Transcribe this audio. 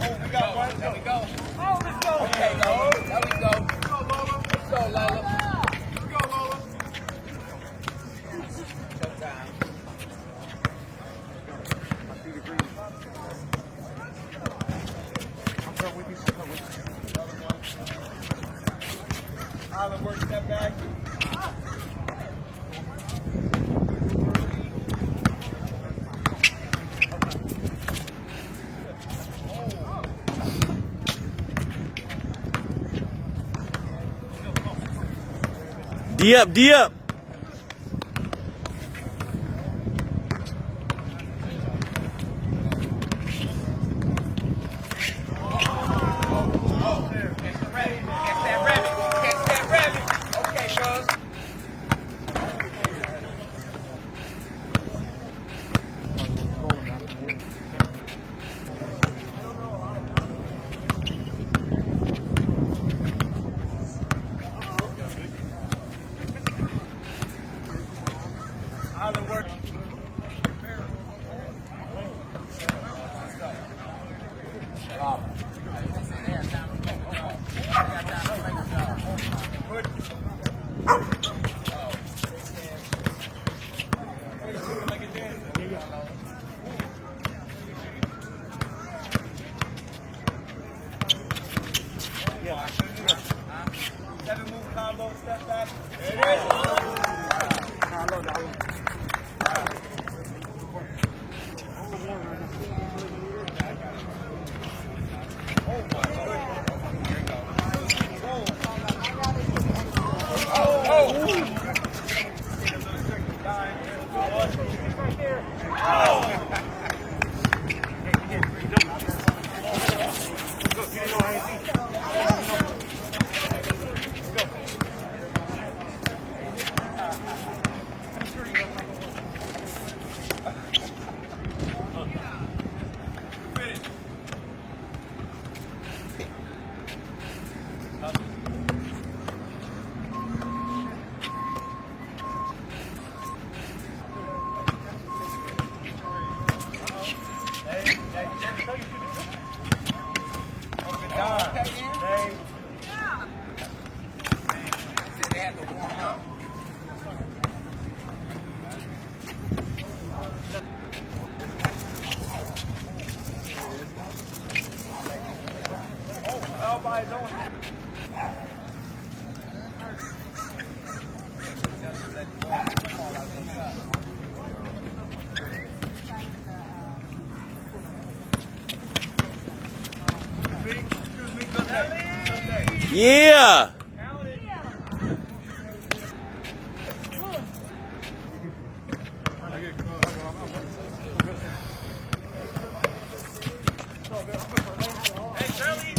Oh, we got one. There we go. Oh, let's go. Okay, Lola. There we go. Let's go, Lola. Let's go, Lola. Showtime. Island work, step back. D up, D up. Island work. Seven move combo, step back. There it is. Yeah. Hey, Shirley.